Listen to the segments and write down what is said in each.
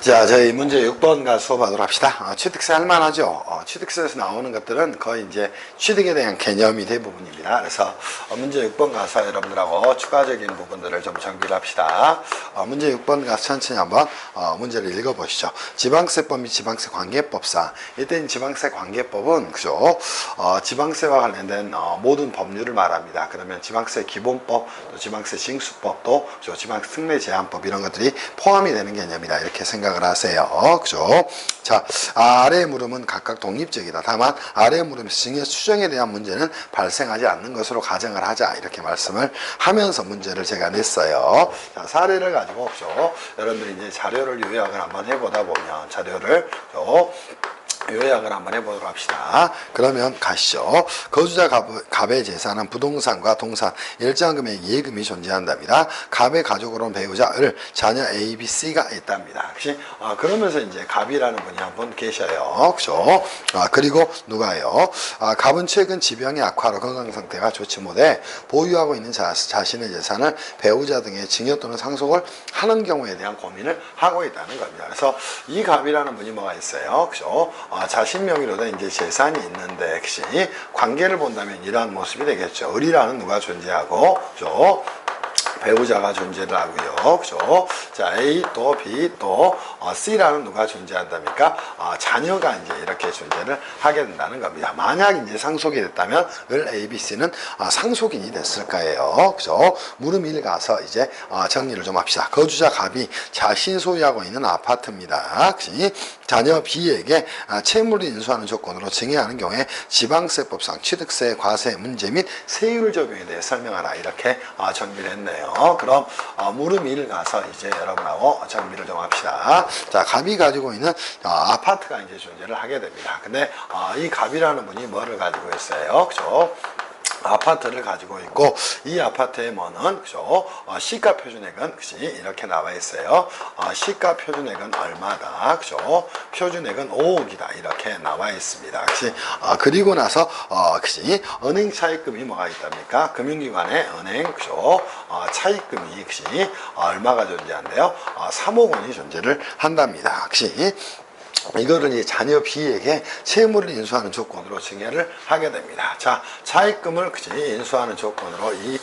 자, 저희 문제 6번과 수업하도록 합시다. 취득세 할만하죠? 취득세에서 나오는 것들은 거의 이제 취득에 대한 개념이 대부분입니다. 그래서 문제 6번 가서 여러분들하고 추가적인 부분들을 좀 정비를 합시다. 문제 6번 가서 천천히 한번 문제를 읽어보시죠. 지방세법 및 지방세관계법상. 이때 지방세 관계법은 그죠? 지방세와 관련된 모든 법률을 말합니다. 그러면 지방세 기본법, 또 지방세 징수법, 또 지방세 특례 제한법 이런 것들이 포함이 되는 개념이다. 이렇게 생각을 하세요. 그죠? 자, 아래 물음은 각각 독립적이다. 다만 아래 물음에서 증여 추정에 대한 문제는 발생하지 않는 것으로 가정을 하자. 이렇게 말씀을 하면서 문제를 제가 냈어요. 자, 사례를 가지고 없죠. 여러분들이 이제 자료를 요약을 한번 해보다 보면 자료를 요약을 한번 해보도록 합시다. 그러면 가시죠. 거주자 갑의 재산은 부동산과 동산, 일정 금액 예금이 존재한답니다. 갑의 가족으로는 배우자를 자녀 A, B, C가 있답니다. 그치? 그러면서 이제 갑이라는 분이 한 분 계셔요. 그죠? 그리고 누가요? 갑은 최근 지병의 악화로 건강 상태가 좋지 못해 보유하고 있는 자신의 재산을 배우자 등의 증여 또는 상속을 하는 경우에 대한 고민을 하고 있다는 겁니다. 그래서 이 갑이라는 분이 뭐가 있어요? 그죠? 자신 명의로 된 이제 재산이 있는데, 혹시 관계를 본다면 이러한 모습이 되겠죠. 을이라는 누가 존재하고, 그죠? 배우자가 존재를 하고요. 그죠? 자, A 또 B 또 C라는 누가 존재한답니까? 자녀가 이제 이렇게 존재를 하게 된다는 겁니다. 만약 이제 상속이 됐다면 을 A, B, C는 상속인이 됐을 거예요. 그죠? 물음 1 가서 이제 정리를 좀 합시다. 거주자 갑이 자신 소유하고 있는 아파트입니다. 그치? 자녀 B에게 채무를 인수하는 조건으로 증여하는 경우에 지방세법상 취득세, 과세 문제 및 세율 적용에 대해 설명하라. 이렇게 정리를 했네요. 그럼 물음 1 가서 이제 여러분하고 정리를 좀 합시다. 자, 갑이 가지고 있는 아파트가 이제 존재를 하게 됩니다. 근데 이 갑이라는 분이 뭐를 가지고 있어요? 그죠? 아파트를 가지고 있고, 이 아파트의 뭐는 그죠? 시가 표준액은 그치? 이렇게 나와 있어요. 시가 표준액은 얼마다? 그죠? 표준액은 5억이다. 이렇게 나와 있습니다. 그치? 그리고 나서 그치? 은행 차입금이 뭐가 있답니까? 금융기관의 은행 그죠? 차입금이 그치? 얼마가 존재한대요? 3억 원이 존재를 한답니다. 그치? 이거를 이제 자녀 B에게 채무를 인수하는 조건으로 증여를 하게 됩니다. 자, 차입금을 그치 인수하는 조건으로 이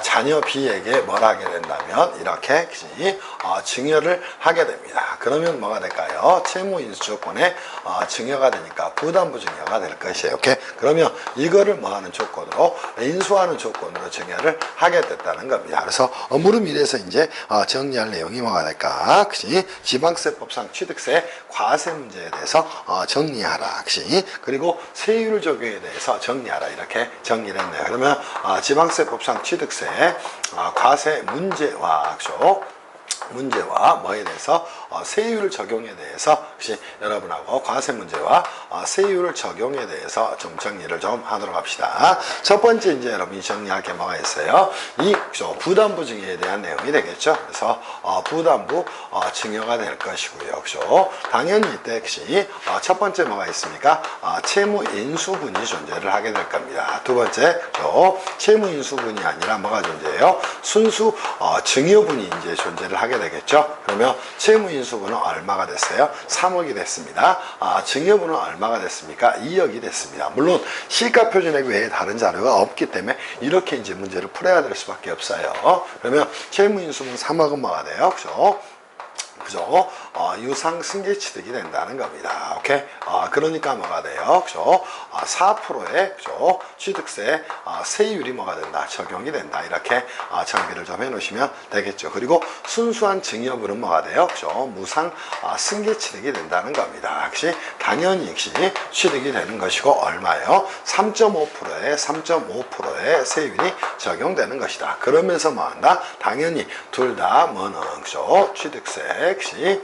자녀 B에게 뭘 하게 된다면 이렇게 그치 증여를 하게 됩니다. 그러면 뭐가 될까요? 채무 인수 조건에 증여가 되니까 부담부 증여가 될 것이에요. 오케이? 그러면 이거를 뭐 하는 조건으로 인수하는 조건으로 증여를 하게 됐다는 겁니다. 그래서 물음 1에서 이제 정리할 내용이 뭐가 될까? 그치? 지방세법상 취득세 과세 문제에 대해서 정리하라. 그치? 그리고 세율 적용에 대해서 정리하라. 이렇게 정리를 했네요. 그러면 지방세법상 취득세 과세 문제와 그죠? 문제와 뭐에 대해서 세율 적용에 대해서 혹시 여러분하고 과세 문제와 세율 적용에 대해서 좀 정리를 좀 하도록 합시다. 첫 번째 이제 여러분이 정리할 게 뭐가 있어요? 이 부담부 증여에 대한 내용이 되겠죠. 그래서 부담부 증여가 될 것이고요. 그죠? 당연히 이때 혹시 첫 번째 뭐가 있습니까? 채무 인수분이 존재를 하게 될 겁니다. 두 번째 채무 인수분이 아니라 뭐가 존재해요? 순수 증여분이 이제 존재를 하게 되겠죠. 그러면 채무 인수분은 얼마가 됐어요? 3억이 됐습니다. 증여분은 얼마가 됐습니까? 2억이 됐습니다. 물론 시가 표준액 외에 다른 자료가 없기 때문에 이렇게 이제 문제를 풀어야 될 수밖에 없어요. 그러면 채무 인수분 3억은 뭐가 돼요? 그죠? 그죠? 유상 승계 취득이 된다는 겁니다. 오케이? 그러니까 뭐가 돼요? 그죠? 4%의 그죠? 취득세 세율이 뭐가 된다? 적용이 된다. 이렇게 정비를 좀 해놓으시면 되겠죠. 그리고 순수한 증여분은 뭐가 돼요? 그죠? 무상 승계 취득이 된다는 겁니다. 역시 당연히 역시 취득이 되는 것이고 얼마예요? 3.5%의 세율이 적용되는 것이다. 그러면서 뭐한다? 당연히 둘 다 뭐는 그죠? 취득세 역시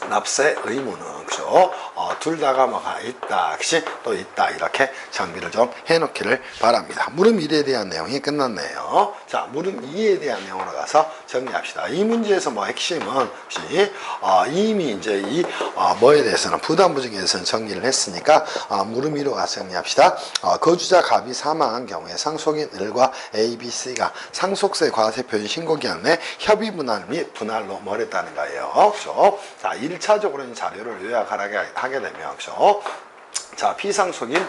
납세 의무는 그죠? 둘 다가 뭐가 있다, 그치? 또 있다. 이렇게 정비를 좀 해놓기를 바랍니다. 물음 1에 대한 내용이 끝났네요. 자, 물음 2에 대한 내용으로 가서 정리합시다. 이 문제에서 뭐 핵심은 혹시 이미 이제 이 뭐에 대해서는 부담부정에 대해서는 정리를 했으니까 물음 위로 가서 정리합시다. 거주자 갑이 사망한 경우에 상속인 을과 A, B, C가 상속세 과세 표준 신고기한 내 협의 분할 및 분할로 벌였다는 거예요. 그렇죠? 자, 1차적으로 자료를 요약하게 되면 그렇죠? 자, 피상속인,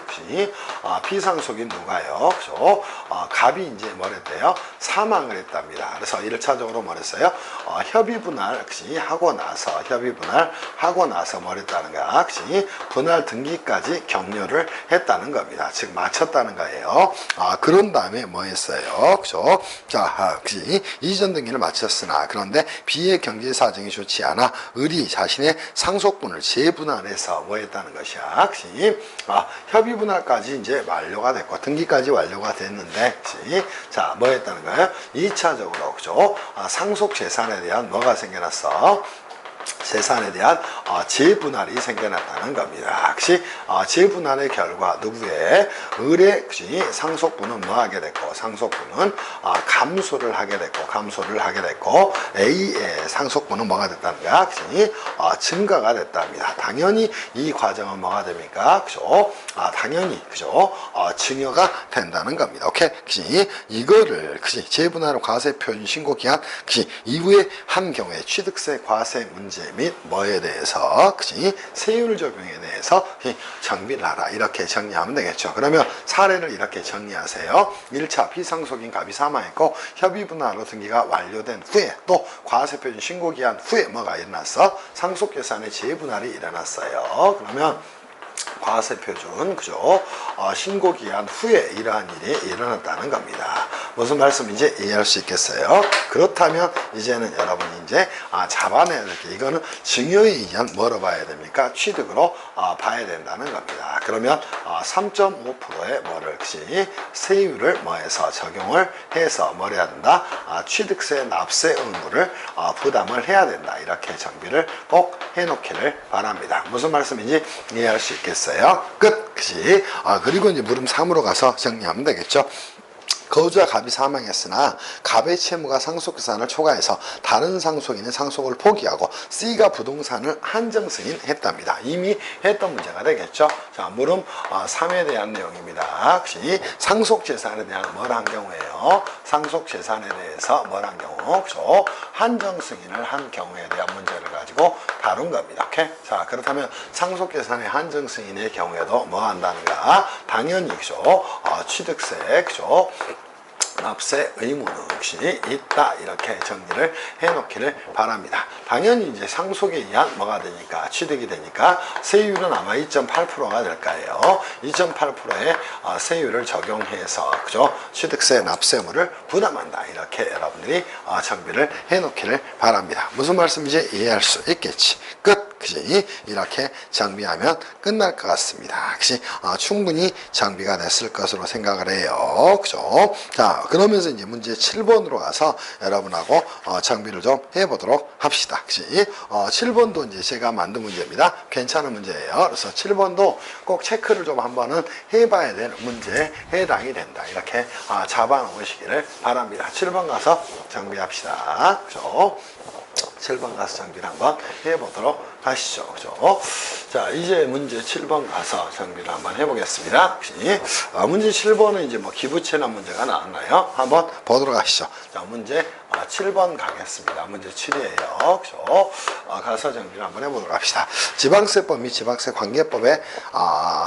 피상속인 누가요? 그죠? 갑이 이제 뭐랬대요? 사망을 했답니다. 그래서 1차적으로 뭐랬어요? 협의분할, 하고 나서 뭐랬다는 거야? 분할 등기까지 격려를 했다는 겁니다. 즉, 마쳤다는 거예요. 그런 다음에 뭐 했어요? 그죠? 자, 이전 등기를 마쳤으나, 그런데 B의 경제 사정이 좋지 않아, 을이 자신의 상속분을 재분할해서 뭐 했다는 것이야? 협의 분할까지 이제 완료가 됐고 등기까지 완료가 됐는데 자, 뭐 했다는 거예요? 2차적으로 그죠? 상속 재산에 대한 뭐가 생겨났어? 재산에 대한 재분할이 생겨났다는 겁니다. 역시 재분할의 결과 누구의 을의 상속분은 뭐 하게 됐고 상속분은 감소를 하게 됐고 A의 상속분은 뭐가 됐다는 거야? 증가가 됐답니다. 당연히 이 과정은 뭐가 됩니까? 그죠? 당연히 그죠? 증여가 된다는 겁니다. 오케이? 이거를 재분할 과세 표준 신고 기한 이후에 한 경우에 취득세 과세 문제 및 뭐에 대해서 세율 적용에 대해서 정비를 하라 이렇게 정리하면 되겠죠. 그러면 사례를 이렇게 정리하세요. 1차 피상속인 갑이 사망했고 협의분할로 등기가 완료된 후에 또 과세표준 신고기한 후에 뭐가 일어났어? 상속재산의 재분할이 일어났어요. 그러면 과세표준 그죠? 신고기한 후에 이러한 일이 일어났다는 겁니다. 무슨 말씀인지 이해할 수 있겠어요? 그렇다면 이제는 여러분이 이제 잡아내야 될 게 이거는 증여에 의한 뭐로 봐야 됩니까? 취득으로 봐야 된다는 겁니다. 그러면 3.5%의 뭐를 세율을 뭐해서 적용을 해서 뭘 해야 된다? 취득세 납세 의무를 부담을 해야 된다. 이렇게 정비를 꼭 해놓기를 바랍니다. 무슨 말씀인지 이해할 수 있겠어요? 끝! 그리고 이제 물음 3으로 가서 정리하면 되겠죠. 거주자 갑이 사망했으나 갑의 채무가 상속재산을 초과해서 다른 상속인의 상속을 포기하고 C가 부동산을 한정승인했답니다. 이미 했던 문제가 되겠죠. 자, 물음 3에 대한 내용입니다. 상속재산에 대한 뭘 한 경우에요? 상속재산에 대해서 뭘 한 경우? 그죠? 한정승인을 한 경우에 대한 문제를 가지고 다룬 겁니다. 오케이? 자, 그렇다면 상속재산의 한정승인의 경우에도 뭐 한다는가? 당연히 그죠? 취득세 그죠? 납세 의무는 혹시 있다 이렇게 정리를 해놓기를 바랍니다. 당연히 이제 상속에 의한 뭐가 되니까 취득이 되니까 세율은 아마 2.8%가 될 거예요. 2.8%의 세율을 적용해서 그죠? 취득세 납세물을 부담한다 이렇게 여러분들이 정비를 해놓기를 바랍니다. 무슨 말씀인지 이해할 수 있겠지. 끝. 이렇게 정비하면 끝날 것 같습니다. 충분히 정비가 됐을 것으로 생각을 해요. 그죠? 자, 그러면서 이제 문제 7번으로 가서 여러분하고 정비를 좀 해보도록 합시다. 7번도 이제 제가 만든 문제입니다. 괜찮은 문제예요. 그래서 7번도 꼭 체크를 좀 한번은 해봐야 될 문제에 해당이 된다. 이렇게 잡아놓으시기를 바랍니다. 7번 가서 정비합시다. 그죠? 7번 가서 정비를 한번 해보도록 하시죠. 그죠? 자, 이제 문제 7번 가서 정비를 한번 해보겠습니다. 문제 7번은 이제 뭐 기부채납 문제가 나왔나요? 한번 보도록 하시죠. 자, 문제 7번 가겠습니다. 문제 7이에요. 그죠? 가서 정비를 한번 해보도록 합시다. 지방세법 및 지방세 관계법의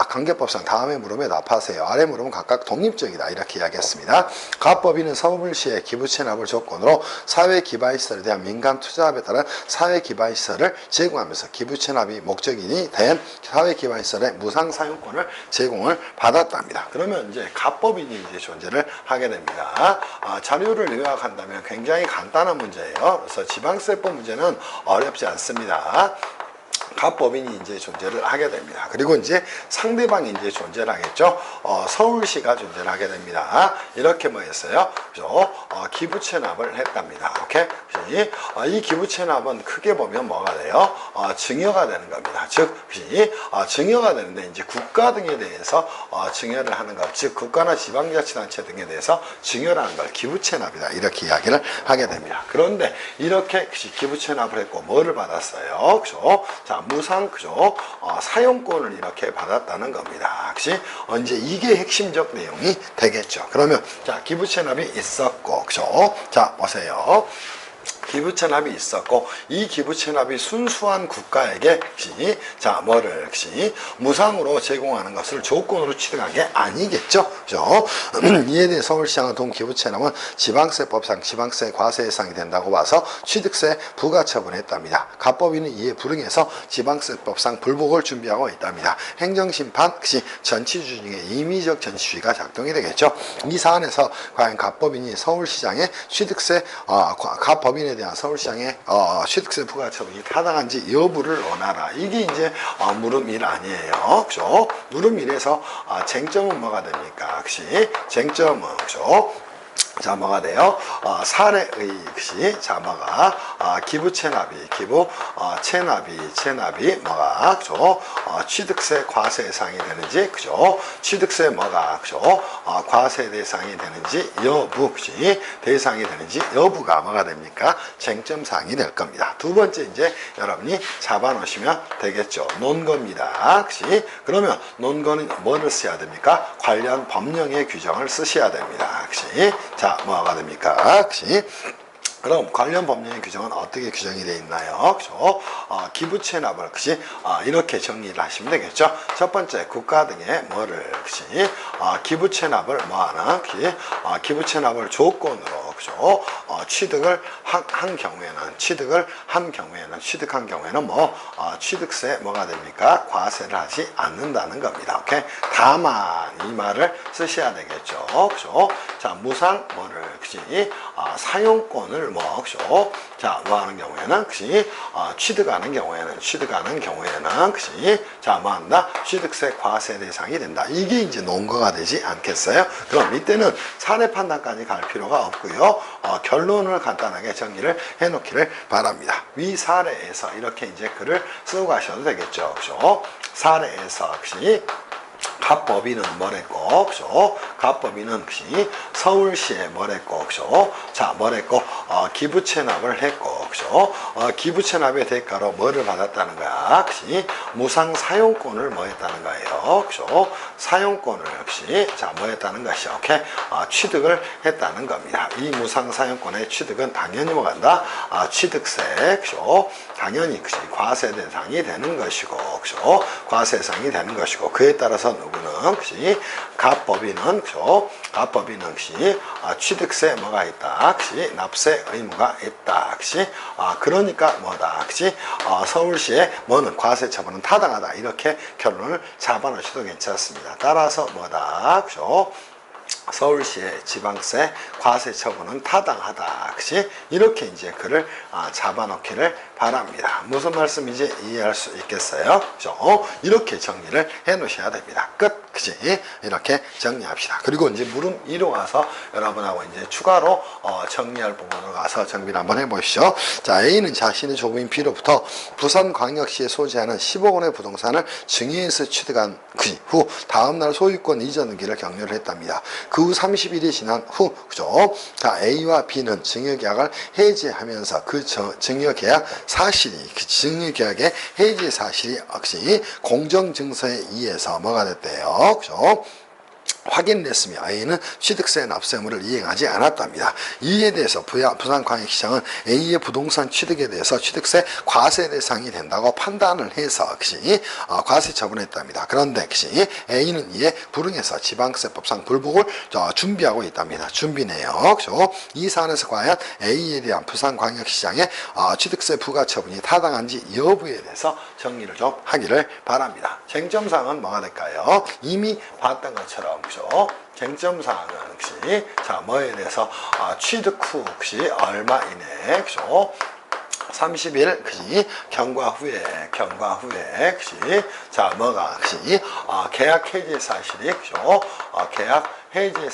관계법상 다음의 물음에 답하세요. 아래 물음은 각각 독립적이다. 이렇게 이야기했습니다. 가법인은 서울시의 기부채납을 조건으로 사회기반시설에 대한 민간 투자업에 따른 사회기반시설을 제공하면서 기부채납이 목적이 된 사회기반시설의 무상사용권을 제공을 받았답니다. 그러면 이제 가법인이 이제 존재를 하게 됩니다. 자료를 요약한다면 굉장히 간단한 문제예요. 그래서 지방세법 문제는 어렵지 않습니다. 갑법인이 이제 존재를 하게 됩니다. 그리고 이제 상대방이 이제 존재를 하겠죠. 서울시가 존재를 하게 됩니다. 이렇게 뭐 했어요? 그죠? 기부채납을 했답니다. 오케이? 이 기부채납은 크게 보면 뭐가 돼요? 증여가 되는 겁니다. 즉, 증여가 되는데 이제 국가 등에 대해서 증여를 하는 것, 즉 국가나 지방자치단체 등에 대해서 증여라는 걸 기부채납이다. 이렇게 이야기를 하게 됩니다. 그런데 이렇게 기부채납을 했고 뭐를 받았어요? 그죠? 자, 무상 그죠? 사용권을 이렇게 받았다는 겁니다. 그치? 이제 이게 핵심적 내용이 되겠죠. 그러면 자, 기부채납이 있었고 그죠? 자, 보세요. 기부채납이 있었고 이 기부채납이 순수한 국가에게 자 뭐를 무상으로 제공하는 것을 조건으로 취득한 게 아니겠죠. 그죠? 이에 대해 서울시장은 동기부채납은 지방세법상 지방세 과세 대상이 된다고 봐서 취득세 부과처분했답니다. 갑법인은 이에 불응해서 지방세법상 불복을 준비하고 있답니다. 행정심판 전치주 중에 임의적 전치주의가 작동이 되겠죠. 이 사안에서 과연 갑법인이 서울시장의 취득세 갑법인에 대한 서울시장의 취득세 부과처분이 타당한지 여부를 원하라. 이게 이제 물음일 아니에요. 그죠? 물음일에서 쟁점은 뭐가 됩니까? 그치? 쟁점은 그죠? 자, 뭐가 돼요? 사례의 자, 뭐가 기부채납이 체납이 뭐가 그죠? 취득세 과세 대상이 되는지 그죠? 취득세 뭐가 그죠? 과세 대상이 되는지 여부 그지? 대상이 되는지 여부가 뭐가 됩니까? 쟁점 사항이 될 겁니다. 두 번째 이제 여러분이 잡아 놓으시면 되겠죠. 논거입니다. 그지? 그러면 논거는 뭐를 써야 됩니까? 관련 법령의 규정을 쓰셔야 됩니다. 그지? 자, 뭐가 됩니까? 그치? 그럼 관련 법령의 규정은 어떻게 규정이 되어 있나요? 그죠? 기부채납을, 그치? 이렇게 정리를 하시면 되겠죠? 첫 번째, 국가 등의 뭐를, 그치? 기부채납을 뭐하는, 기부채납을 조건으로, 그죠? 취득을 한 경우에는, 취득한 경우에는 뭐, 취득세 뭐가 됩니까? 과세를 하지 않는다는 겁니다. 오케이? 다만, 이 말을 쓰셔야 되겠죠? 그죠? 자, 무상 뭐를, 그치? 사용권을 뭐, 그죠? 자, 뭐 하는 경우에는, 그치? 취득하는 경우에는, 그치? 자, 뭐 한다? 취득세 과세 대상이 된다. 이게 이제 논거가 되지 않겠어요? 그럼 이때는 사례 판단까지 갈 필요가 없고요. 결론을 간단하게 정리를 해 놓기를 바랍니다. 위 사례에서 이렇게 이제 글을 쓰고 가셔도 되겠죠. 그죠? 사례에서, 그치? 갑법인은 뭐랬고, 그죠? 갑법인은 서울시에 뭐랬고, 그죠? 자, 뭐랬고, 기부채납을 했고, 그죠? 기부채납의 대가로 뭐를 받았다는 거야, 그지? 무상 사용권을 뭐 했다는 거예요, 그죠? 사용권을 역시, 자, 뭐 했다는 것이, 오케이? 취득을 했다는 겁니다. 이 무상 사용권의 취득은 당연히 뭐 간다? 취득세, 그죠? 당연히, 그지? 과세 대상이 되는 것이고, 그죠? 과세 대상이 되는 것이고, 그에 따라서 누구는, 그지? 갑법인은, 그죠? 갑법인은, 그지? 취득세 뭐가 있다, 그지? 납세 의무가 있다, 그지? 그러니까 뭐다, 그지? 서울시의 뭐는 과세 처분은 타당하다. 이렇게 결론을 잡아놓으셔도 괜찮습니다. 따라서 뭐다, 그죠? 서울시의 지방세 과세 처분은 타당하다. 그치? 이렇게 이제 글을 잡아놓기를 바랍니다. 무슨 말씀인지 이해할 수 있겠어요? 그죠? 이렇게 정리를 해 놓으셔야 됩니다. 끝. 그치? 이렇게 정리합시다. 그리고 이제 물음 2로 와서 여러분하고 이제 추가로 정리할 부분으로 가서 정리를 한번 해보시죠. 자, A는 자신의 조부인 B로부터 부산광역시에 소지하는 10억 원의 부동산을 증여해서 취득한 후 다음날 소유권 이전 등기를 격려를 했답니다. 그 후 30일이 지난 후, 그죠? 자, A와 B는 증여계약을 해지하면서 그 증여계약 사실이, 그 증여계약의 해지 사실이 역시 공정증서에 의해서 뭐가 됐대요? 그죠? 확인됐으며 A는 취득세 납세의무를 이행하지 않았답니다. 이에 대해서 부산광역시장은 A의 부동산 취득에 대해서 취득세 과세 대상이 된다고 판단을 해서 과세 처분했답니다. 그런데 A는 이에 불응해서 지방세법상 불복을 준비하고 있답니다. 준비네요. 그죠? 이 사안에서 과연 A에 대한 부산광역시장의 취득세 부과 처분이 타당한지 여부에 대해서 정리를 좀 하기를 바랍니다. 쟁점사항은 뭐가 될까요? 이미 봤던 것처럼 그죠? 쟁점사항은 혹시 자 뭐에 대해서 취득 후 혹시 얼마 이내 그죠? 30일, 그지? 경과 후에, 그지? 자, 뭐가, 그지? 계약 해지 사실이, 그죠? 계약 해지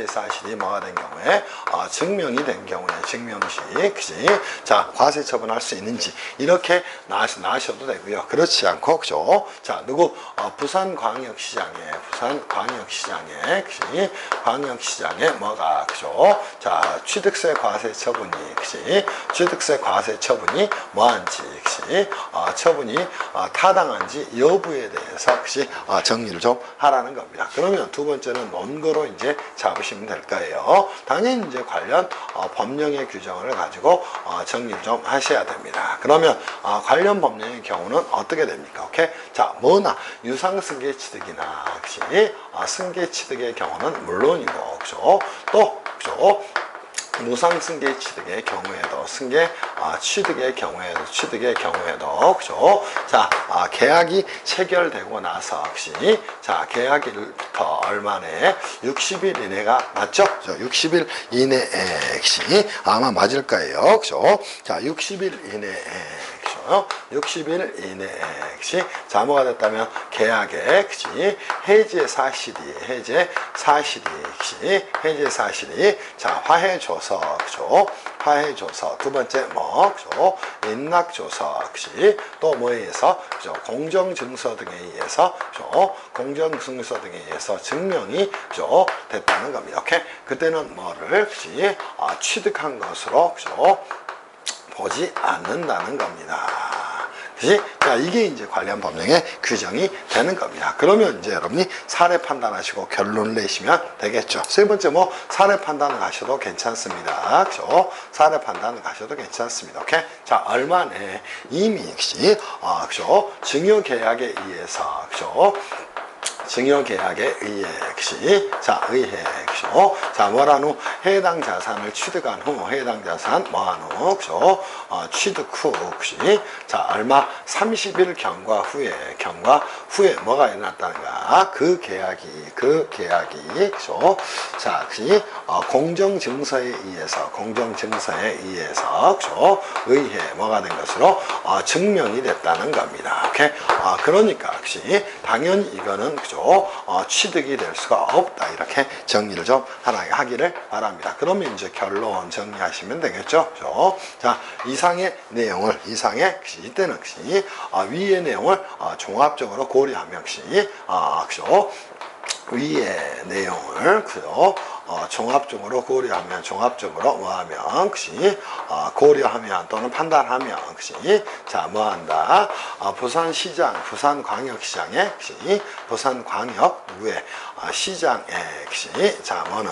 사실이 뭐가 된 경우에, 증명이 된 경우에, 증명시, 그지? 자, 과세 처분할 수 있는지, 이렇게 나셔도 되고요. 그렇지 않고, 그죠? 자, 누구, 부산광역시장에, 그지? 광역시장에 뭐가, 그죠? 자, 취득세 과세 처분이, 그지? 취득세 과세 처분이 뭐한지, 그지? 처분이 타당한지 여부에 대해서, 그지? 정리를 좀 하라는 겁니다. 그러면 두 번째는 원고로 이제 잡으시면 될 거예요. 당연히 이제 관련 법령의 규정을 가지고 정리를 좀 하셔야 됩니다. 그러면 관련 법령의 경우는 어떻게 됩니까? 오케이? 자, 뭐나 유상승계 취득이나, 그지? 승계 취득의 경우는 물론이고, 그죠? 또, 그죠? 무상승계 취득의 경우에도, 취득의 경우에도, 그죠? 자, 계약이 체결되고 나서, 혹시, 자, 계약일부터 얼마 내에 60일 이내가 맞죠? 60일 이내에, 혹시, 아마 맞을 거예요. 그죠? 자, 60일 이내에, 60일 이내에, 그치? 자, 뭐가 됐다면, 계약에, 그치? 해제 사실이, 자, 화해조서, 그죠? 화해조서. 두 번째, 뭐, 그죠? 인락조서, 그치? 또 뭐에 의해서, 그죠? 공정증서 등에 의해서, 그죠? 공정증서 등에 의해서 증명이, 그죠? 됐다는 겁니다. 오케이? 그때는 뭐를, 그치? 취득한 것으로, 그죠? 보지 않는다는 겁니다. 그지? 자, 이게 이제 관련 법령의 규정이 되는 겁니다. 그러면 이제 여러분이 사례 판단하시고 결론을 내시면 되겠죠. 세 번째 뭐 사례 판단을 가셔도 괜찮습니다. 그죠? 사례 판단을 가셔도 괜찮습니다. 오케이? 자, 얼마 내에 이미, 그지? 그죠? 증여계약에 의해서, 그죠? 증여계약에 의해, 그시, 자, 그죠? 자, 뭐란 후, 해당 자산을 취득한 후, 해당 자산, 뭐한 후, 그죠? 취득 후, 그시, 자, 얼마, 30일 경과 후에 뭐가 일어났다는가? 그 계약이, 그죠? 자, 그시, 공정증서에 의해서, 그죠? 의해, 뭐가 된 것으로, 증명이 됐다는 겁니다. 오케이? 그러니까, 그시, 당연히 이거는, 그죠? 취득이 될 수가 없다. 이렇게 정리를 좀 하기를 바랍니다. 그러면 이제 결론 정리하시면 되겠죠. 그죠? 자, 이상의 내용을, 이때는 위의 내용을 종합적으로 고려하면, 그죠? 위의 내용을, 그죠? 종합적으로 고려하면, 뭐하면, 그치? 고려하면 또는 판단하면, 그치? 자, 뭐한다? 부산광역시장에, 그치? 부산광역 누구의 시장에, 그치? 자, 뭐는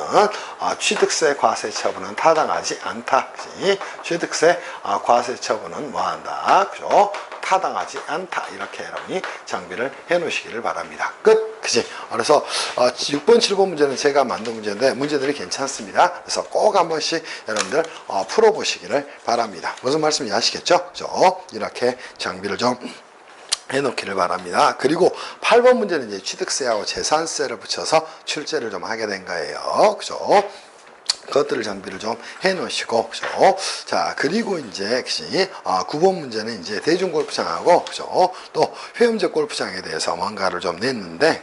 취득세 과세 처분은 타당하지 않다, 그치? 취득세 과세 처분은 뭐한다? 그죠? 타당하지 않다. 이렇게 여러분이 정비를 해 놓으시기를 바랍니다. 끝. 그치? 그래서 6번, 7번 문제는 제가 만든 문제인데 문제들이 괜찮습니다. 그래서 꼭 한 번씩 여러분들 풀어보시기를 바랍니다. 무슨 말씀인지 아시겠죠? 그죠? 이렇게 정비를 좀 해놓기를 바랍니다. 그리고 8번 문제는 이제 취득세하고 재산세를 붙여서 출제를 좀 하게 된 거예요. 그죠? 그것들을 정비를 좀 해 놓으시고, 그죠? 자, 그리고 이제, 9번 문제는 이제 대중골프장하고, 그죠? 또 회원제 골프장에 대해서 뭔가를 좀 냈는데,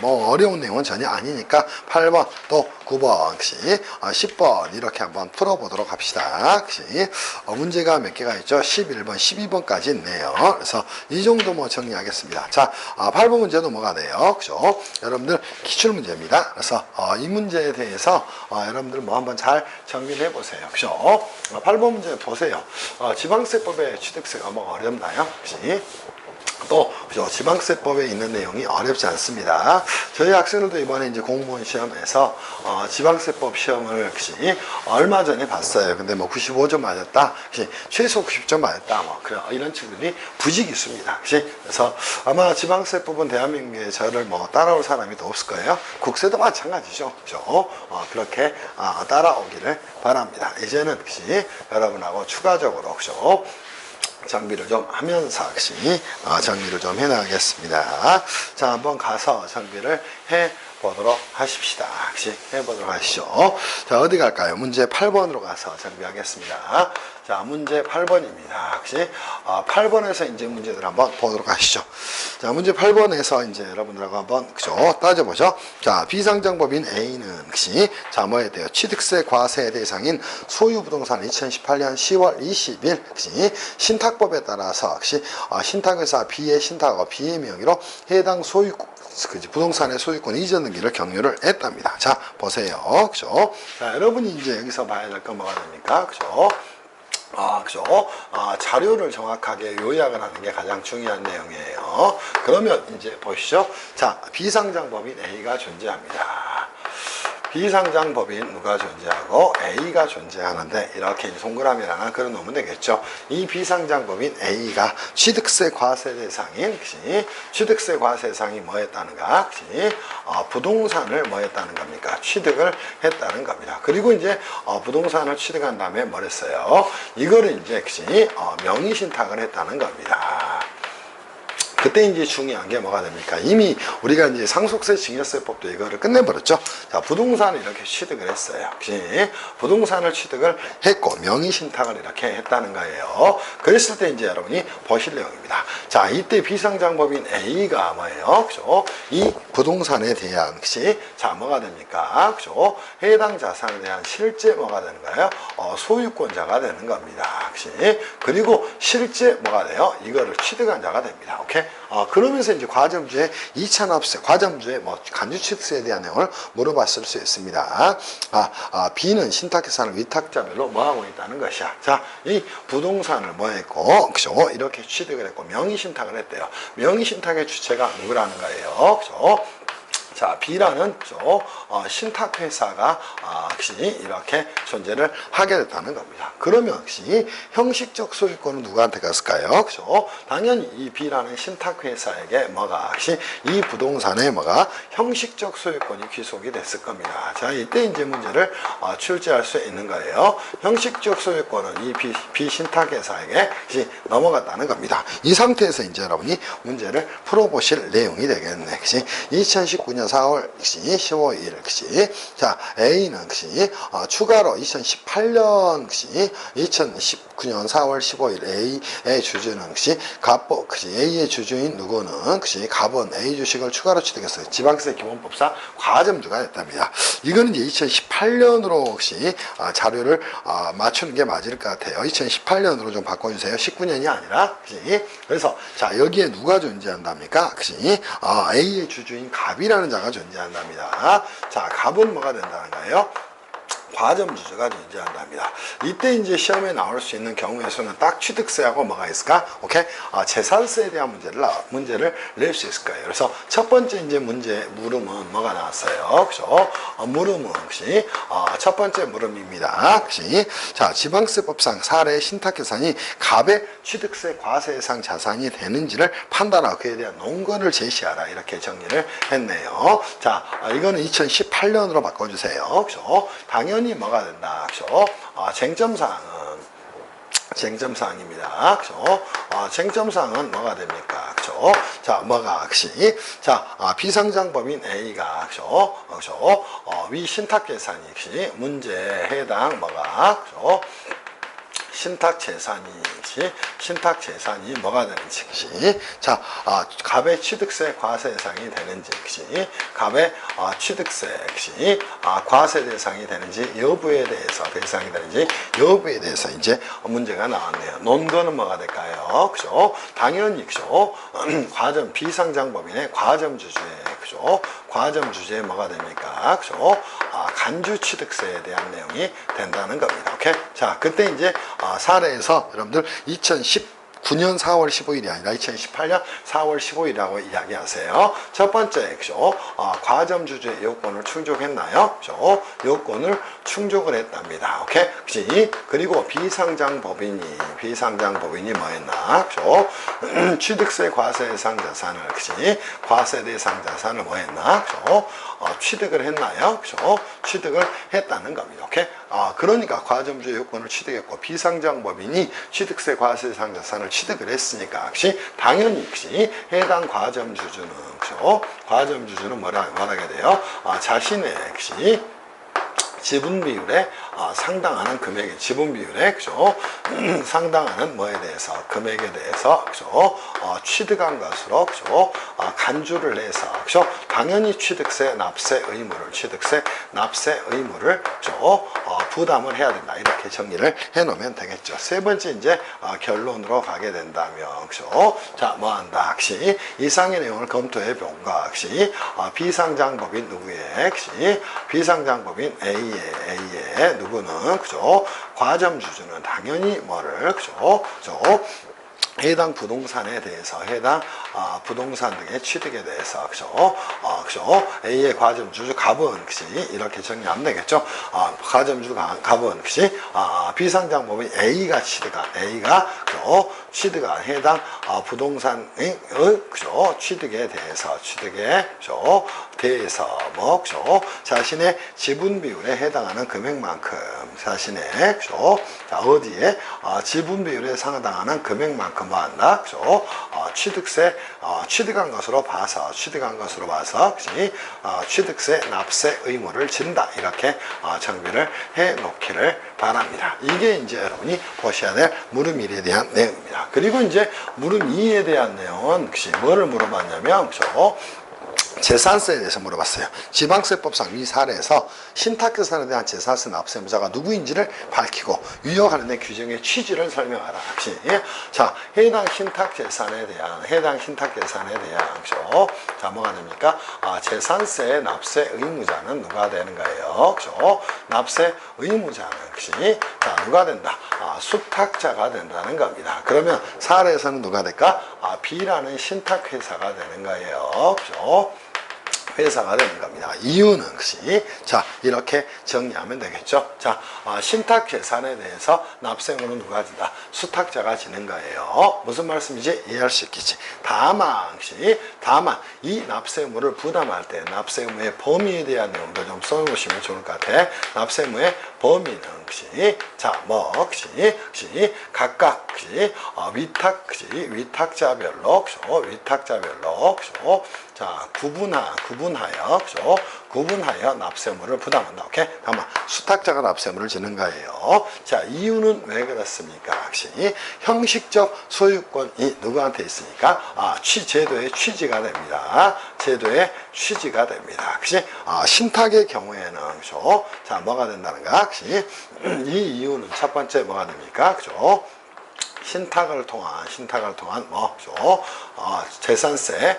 뭐 어려운 내용은 전혀 아니니까 8번 또 9번, 10번 이렇게 한번 풀어보도록 합시다. 문제가 몇 개가 있죠? 11번, 12번까지 있네요. 그래서 이 정도 뭐 정리하겠습니다. 자, 8번 문제도 뭐가 돼요? 그죠? 여러분들 기출문제입니다. 그래서 이 문제에 대해서 여러분들 뭐 한번 잘 정리를 해보세요. 그죠? 8번 문제 보세요. 지방세법의 취득세가 뭐 어렵나요? 그치? 또 그죠? 지방세법에 있는 내용이 어렵지 않습니다. 저희 학생들도 이번에 이제 공무원 시험에서 지방세법 시험을 얼마 전에 봤어요. 근데 뭐 95점 맞았다, 최소 90점 맞았다, 뭐 이런 친구들이 부직이 있습니다. 그래서 아마 지방세법은 대한민국에 저를 뭐 따라올 사람이 더 없을 거예요. 국세도 마찬가지죠. 그죠? 그렇게 따라오기를 바랍니다. 이제는 여러분하고 추가적으로 그죠? 정비를 좀 하면서 정리를 좀 해나가겠습니다. 자, 한번 가서 정비를 해보도록 하십시다. 해보도록 하시죠. 자, 어디 갈까요? 문제 8번으로 가서 정비하겠습니다. 자, 문제 8번입니다. 혹시 8번에서 이제 문제들 한번 보도록 하시죠. 자, 문제 8번에서 이제 여러분들하고 한번 그죠 따져보죠. 자, 비상장법인 A는 혹시 자, 뭐에 대해요? 취득세 과세 대상인 소유 부동산 2018년 10월 20일 혹시 신탁법에 따라서 혹시 신탁회사 B의 신탁하고 B의 명의로 해당 소유 부동산의 소유권 이전 등기를 격려를 했답니다. 자, 보세요. 그죠? 자, 여러분이 이제 여기서 봐야 될 건 뭐가 됩니까? 그죠? 그죠? 자료를 정확하게 요약을 하는 게 가장 중요한 내용이에요. 그러면 이제 보시죠. 자, 비상장법인 A가 존재합니다. 비상장법인 누가 존재하고 A가 존재하는데 이렇게 동그라미를 그려 놓으면 되겠죠. 이 비상장법인 A가 취득세 과세 대상인 취득세 과세 대상이 뭐 했다는가? 부동산을 뭐 했다는 겁니까? 취득을 했다는 겁니다. 그리고 이제 부동산을 취득한 다음에 뭘 했어요? 이거를 이제 명의신탁을 했다는 겁니다. 그때 이제 중요한 게 뭐가 됩니까? 이미 우리가 이제 상속세 증여세법도 이거를 끝내버렸죠. 자, 부동산을 이렇게 취득을 했어요. 부동산을 취득을 했고 명의신탁을 이렇게 했다는 거예요. 그랬을 때 이제 여러분이 보실 내용입니다. 자, 이때 비상장법인 A가 뭐예요? 그죠? 이 부동산에 대한 자, 뭐가 됩니까? 그죠? 해당 자산에 대한 실제 뭐가 되는 거예요? 소유권자가 되는 겁니다. 그리고 실제 뭐가 돼요? 이거를 취득한 자가 됩니다. 오케이? 그러면서 이제 과점주의 2차 납세, 과점주의 간주취득세에 대한 내용을 물어봤을 수 있습니다. B는 신탁계산을 위탁자별로 뭐 하고 있다는 것이야. 자, 이 부동산을 뭐 했고, 그죠? 이렇게 취득을 했고, 명의신탁을 했대요. 명의신탁의 주체가 누구라는 거예요. 그죠? 자, B라는 신탁회사가 이렇게 존재를 하게 됐다는 겁니다. 그러면 혹시 형식적 소유권은 누구한테 갔을까요? 그죠? 당연히 이 B라는 신탁회사에게 이 부동산에 형식적 소유권이 귀속이 됐을 겁니다. 자, 이때 이제 문제를 출제할 수 있는 거예요. 형식적 소유권은 이 B 신탁회사에게 넘어갔다는 겁니다. 이 상태에서 이제 여러분이 문제를 풀어보실 내용이 되겠네. 2019년 4월 15일 자, A는 추가로 2018년 2019년 4월 15일 A의 주주는 갑본 A의 주주인 누구는 갑은 A 주식을 추가로 취득했어요. 지방세 기본법상 과점주가 됐답니다. 이거는 이제 2018년으로 자료를 맞추는 게 맞을 것 같아요. 2018년으로 좀 바꿔주세요. 19년이 아니라 그래서 자, 여기에 누가 존재한답니까? A의 주주인 갑이라는 자가 존재한답니다. 자, 갑은 뭐가 된다는 거예요? 과점주주가 존재한답니다. 이때 이제 시험에 나올 수 있는 경우의 수는 딱 취득세하고 뭐가 있을까? 오케이? 재산세에 대한 문제를 낼 수 있을 거예요. 그래서 첫 번째 이제 물음은 뭐가 나왔어요? 그죠? 물음은 첫 번째 물음입니다. 자, 지방세법상 사례 신탁계산이 갑의 취득세 과세상 자산이 되는지를 판단하고 그에 대한 논거를 제시하라. 이렇게 정리를 했네요. 자, 이거는 2018년으로 바꿔주세요. 그죠? 당연히 뭐가 된다. 그죠? 쟁점사항입니다. 그죠? 쟁점사항은 뭐가 됩니까? 그죠? 자, 자, 비상장법인 A가, 그죠? 위 신탁계산이, 문제에 해당 그죠? 신탁재산이 뭐가 되는지, 자, 갑의 취득세 과세 대상이 되는지, 갑의 취득세, 과세 대상이 되는지, 여부에 대해서 대상이 되는지, 여부에 대해서 이제 문제가 나왔네요. 논거는 뭐가 될까요? 그죠? 당연히, 그죠? 비상장법인의 과점주주에, 그죠? 과점주주에 뭐가 됩니까? 그죠? 간주 취득세에 대한 내용이 된다는 겁니다. 오케이? 자, 그때 이제 사례에서 여러분들 2019년 4월 15일이 아니라 2018년 4월 15일이라고 이야기하세요. 첫 번째, 그죠? 과점주주의 요건을 충족했나요? 그죠? 요건을 충족을 했답니다. 오케이? 그리고 비상장법인이 뭐 했나? 그죠? 취득세 과세 대상 자산을, 과세 대상 자산을 뭐 했나? 그죠? 취득을 했나요? 그죠? 취득을 했다는 겁니다. 오케이? 그러니까 과점주의 요건을 취득했고 비상장법인이 취득세 과세 대상 자산을 취득을 했으니까 당연히 해당 과점주주는 그죠? 과점주주는 뭐라게 돼요? 지분 비율에 상당하는 금액의 지분 비율에 그죠? 상당하는 뭐에 대해서 금액에 대해서 그죠? 취득한 것으로 그죠? 간주를 해서 그죠? 당연히 취득세 납세 의무를 그죠? 부담을 해야 된다 이렇게 정리를 해놓으면 되겠죠. 세 번째 이제 결론으로 가게 된다면 그죠? 자 뭐한다 혹시 이상의 내용을 검토해 본가 혹시 비상장법인 누구의 혹시 비상장법인 A의 누구는 그죠? 과점 주주는 당연히 뭐를 그죠? 해당 부동산에 대해서 해당 부동산 등의 취득에 대해서 그죠? A의 과점주주 갑은 그지 이렇게 정리하면 되겠죠? 과점주주 갑은 그지 비상장법인 A가 취득한 해당 부동산의 그죠? 취득에 대해서 그죠? 뭐 그죠? 자신의 지분 비율에 해당하는 금액만큼 자신의 그죠? 자 어디에 지분 비율에 상당하는 금액만큼 한다 그죠? 취득한 것으로 봐서 그지? 취득세 납세 의무를 진다 이렇게 정비를 해 놓기를 바랍니다. 이게 이제 여러분이 보셔야 될 물음 1에 대한 내용입니다. 그리고 이제 물음 2에 대한 내용은 혹시 뭐를 물어봤냐면 그죠? 재산세에 대해서 물어봤어요. 지방세법상 이 사례에서 신탁재산에 대한 재산세 납세무자가 누구인지를 밝히고 유효 관련된 규정의 취지를 설명하라. 자, 해당 신탁재산에 대한 그죠? 자, 뭐가 됩니까? 재산세 납세 의무자는 누가 되는 거예요? 그죠? 납세 의무자는 혹시 자, 누가 된다? 수탁자가 된다는 겁니다. 그러면 사례에서는 누가 될까? B라는 신탁회사가 되는 거예요. 그죠? 회사가 되는 겁니다. 이유는 혹시 자 이렇게 정리하면 되겠죠. 자 신탁 재산에 대해서 납세의무는 누가 진다? 수탁자가 지는 거예요. 무슨 말씀인지 이해할 수 있겠지. 다만 이 납세의무를 부담할 때 납세의무의 범위에 대한 내용도 좀 써놓으시면 좋을 것 같아. 납세의무의 범위는 혹시 혹시 각각 위탁자별로 자 구분하여 납세의무를 부담한다. 오케이? 다만 수탁자가 납세의무를 지는 거예요. 자 이유는 왜 그렇습니까? 혹시 형식적 소유권이 누구한테 있으니까 제도의 취지가 됩니다. 혹시 신탁의 경우에는 그죠? 자 뭐가 된다는가? 혹시 이 이유는 첫 번째 뭐가 됩니까? 그죠? 신탁을 통한 뭐죠? 재산세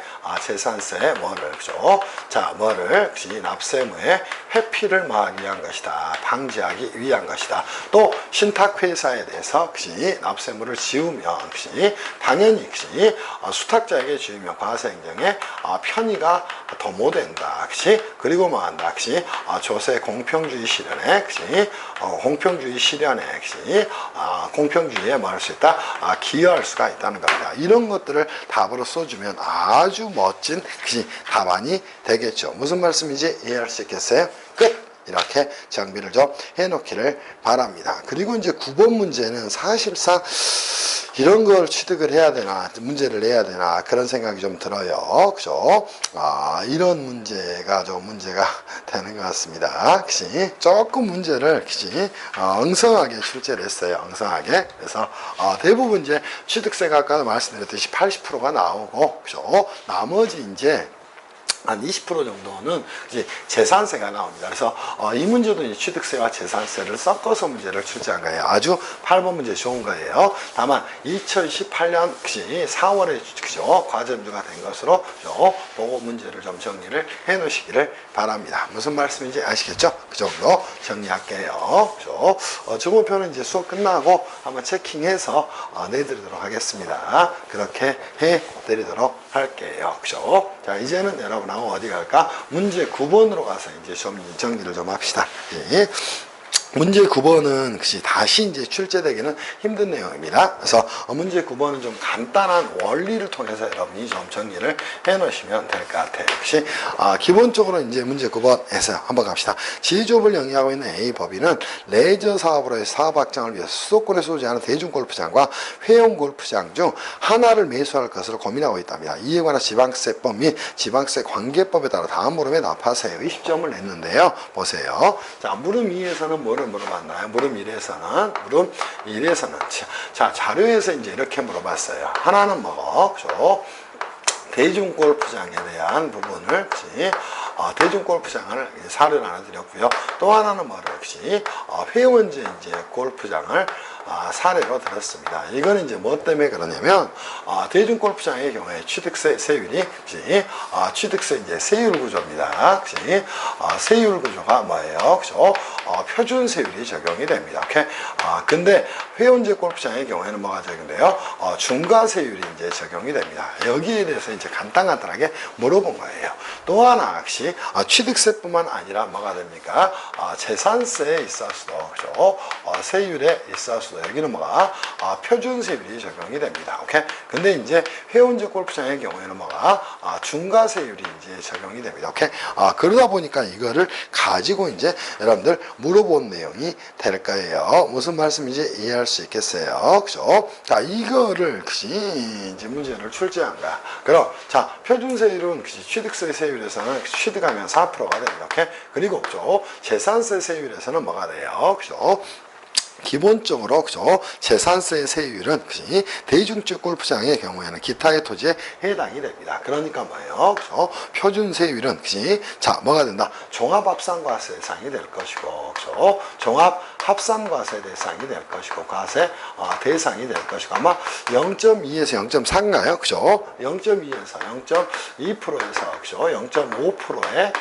뭐를 그죠? 자 뭐를 혹시 납세의무의 회피를 막기 위한 것이다. 방지하기 위한 것이다. 또 신탁회사에 대해서 혹시 납세의무를 지우면 혹시 당연히 혹시 수탁자에게 지우면 과세행정의 편의가 더 못된다. 혹시 그리고 뭐한다. 혹시 조세 공평주의 실현에 혹시 공평주의에 뭐 할 수 있다? 기여할 수가 있다는 겁니다. 이런 것들을 답으로 써주면 아주 멋진 답안이 되겠죠. 무슨 말씀인지 이해할 수 있겠어요? 끝! 이렇게 정비를 좀 해놓기를 바랍니다. 그리고 이제 9번 문제는 사실상 이런 걸 취득을 해야 되나, 문제를 내야 되나, 그런 생각이 좀 들어요. 그죠? 이런 문제가 좀 문제가 되는 것 같습니다. 그치? 조금 문제를, 그치? 엉성하게 출제를 했어요. 엉성하게. 그래서, 대부분 이제 취득세가 아까 말씀드렸듯이 80%가 나오고, 그죠? 나머지 이제, 한 20% 정도는 이제 재산세가 나옵니다. 그래서 이 문제도 이제 취득세와 재산세를 섞어서 문제를 출제한 거예요. 아주 8번 문제 좋은 거예요. 다만 2018년 4월에 그죠? 과점주가 된 것으로 보고 문제를 좀 정리를 해 놓으시기를 바랍니다. 무슨 말씀인지 아시겠죠? 그 정도 정리할게요. 그죠? 주문표는 이제 수업 끝나고 한번 체킹해서 내드리도록 하겠습니다. 그렇게 해 드리도록 할게요. 그죠? 자, 이제는 여러분하고 어디 갈까? 문제 9번으로 가서 이제 좀 정리를 좀 합시다. 예. 문제 9번은 다시 이제 출제되기는 힘든 내용입니다. 그래서 문제 9번은 좀 간단한 원리를 통해서 여러분이 좀 정리를 해 놓으시면 될 것 같아요. 역시 기본적으로 이제 문제 9번에서 한번 갑시다. 지주업을 영위하고 있는 A 법인은 레저 사업으로의 사업 확장을 위해서 수도권에 소재하는 대중 골프장과 회원 골프장 중 하나를 매수할 것으로 고민하고 있답니다. 이에 관한 지방세법 및 지방세 관계법에 따라 다음 물음에 답하세요의 10점을 냈는데요. 보세요. 자, 물음 2에서는 뭐를 물어봤나요? 물음 1에서는 자, 자료에서 이제 이렇게 물어봤어요. 하나는 뭐죠? 대중 골프장에 대한 부분을 대중 골프장을 사례를 하나 드렸고요. 또 하나는 뭐를 회원제 이제 골프장을 사례로 들었습니다. 이거는 이제 뭐 때문에 그러냐면 대중 골프장의 경우에 취득세 세율이 취득세 이제 세율 구조입니다. 세율 구조가 뭐예요? 표준 세율이 적용이 됩니다. 오케이? 근데 회원제 골프장의 경우에는 뭐가 적용돼요? 중과 세율이 이제 적용이 됩니다. 여기에 대해서 이제 간단하게 물어본 거예요. 또 하나 역시 취득세뿐만 아니라 뭐가 됩니까? 재산세에 있어서도 세율에 있어서도 여기는 뭐가 표준 세율이 적용이 됩니다. 오케이? 근데 이제 회원제 골프장의 경우에는 뭐가 중과 세율이 이제 적용이 됩니다. 오케이? 그러다 보니까 이거를 가지고 이제 여러분들 물어본 내용이 될 거예요. 무슨 말씀인지 이해할 수 있겠어요. 그죠? 자, 이거를 이제 문제를 출제한가. 그럼 자, 표준 세율은 취득세 세율에서는 취득하면 4%가 됩니다. 오케이? 그리고 재산세 세율에서는 뭐가 돼요? 그죠? 기본적으로 재산세 세율은 대중적 골프장의 경우에는 기타의 토지에 해당이 됩니다. 그러니까 뭐예요? 표준 세율은 자, 뭐가 된다? 종합합산과세 대상이 될 것이고 종합합산과세 대상이 될 것이고 과세 대상이 될 것이고 아마 0.2에서 0.4인가요? 그죠? 0.2에서 0.2%에서 0.5%의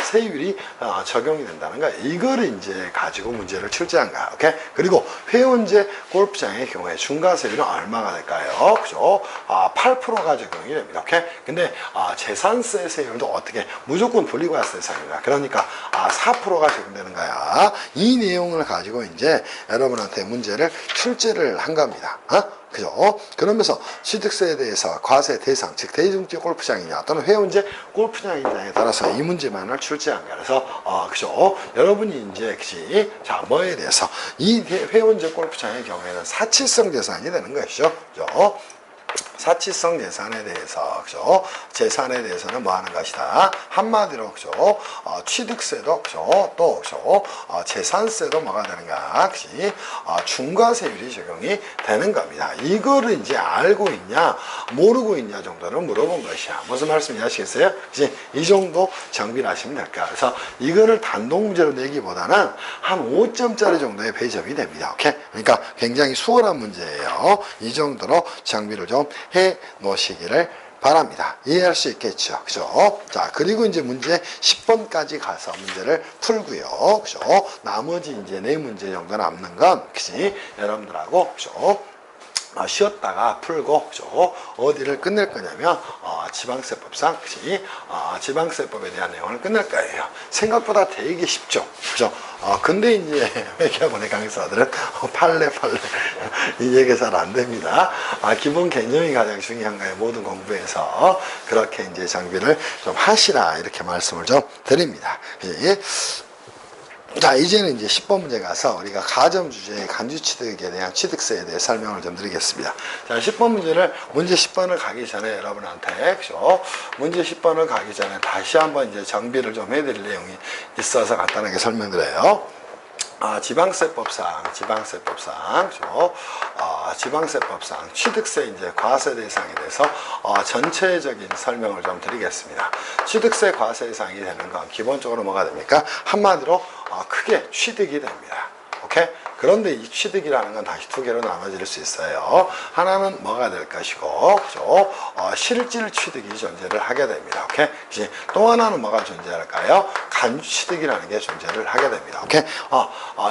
세율이 적용이 된다는 거예요. 이거를 이제 가지고 문제를 출제한 거야. 오케이? 그리고 회원제 골프장의 경우에 중과세율은 얼마가 될까요? 그죠? 8%가 적용이 됩니다. 오케이? 근데 재산세 세율도 어떻게 무조건 분리과세 대상입니다. 그러니까 4%가 적용되는 거야. 이 내용을 가지고 이제 여러분한테 문제를 출제를 한 겁니다. 그죠? 그러면서 취득세에 대해서 과세 대상, 즉 대중적 골프장이냐 또는 회원제 골프장이냐에 따라서 이 문제만을 출제한 거야. 그래서 그죠? 여러분이 이제 자, 뭐에 대해서 이 회원제 골프장의 경우에는 사치성 재산이 되는 것이죠. 그죠? 사치성 재산에 대해서 재산에 대해서는 뭐 하는 것이다. 한마디로 취득세도 또 재산세도 뭐가 되는가? 중과세율이 적용이 되는 겁니다. 이거를 이제 알고 있냐 모르고 있냐 정도를 물어본 것이야. 무슨 말씀인지 아시겠어요? 이 정도 정비를 하시면 될까. 그래서 이거를 단독 문제로 내기보다는 한 5점짜리 정도의 배점이 됩니다. 오케이? 그러니까 굉장히 수월한 문제예요. 이 정도로 정비를 좀 해 놓으시기를 바랍니다. 이해할 수 있겠죠. 그죠? 자, 그리고 이제 문제 10번까지 가서 문제를 풀고요. 그죠? 나머지 이제 4문제 정도 남는 건, 여러분들하고, 그죠? 쉬었다가 풀고, 어디를 끝낼 거냐면, 지방세법상, 지방세법에 대한 내용을 끝낼 거예요. 생각보다 되게 쉽죠. 그죠? 근데 이제 회계학원의 강사들은 팔레 이 얘기 잘 안 됩니다. 기본 개념이 가장 중요한 거예요. 모든 공부에서. 그렇게 이제 정비를 좀 하시라. 이렇게 말씀을 좀 드립니다. 자, 이제는 이제 10번 문제 가서 우리가 가점 주제의 간주취득에 대한 취득세에 대해 설명을 좀 드리겠습니다. 자, 10번 문제를, 문제 10번을 가기 전에 여러분한테, 문제 10번을 가기 전에 다시 한번 이제 정비를 좀 해드릴 내용이 있어서 간단하게 설명드려요. 지방세법상 취득세 이제 과세 대상에 대해서 전체적인 설명을 좀 드리겠습니다. 취득세 과세 대상이 되는 건 기본적으로 뭐가 됩니까? 한마디로 크게 취득이 됩니다. 오케이? 그런데 이 취득이라는 건 다시 2개로 나눠질 수 있어요. 하나는 뭐가 될 것이고, 실질 취득이 존재를 하게 됩니다. 오케이? 또 하나는 뭐가 존재할까요? 간주 취득이라는 게 존재를 하게 됩니다. 오케이?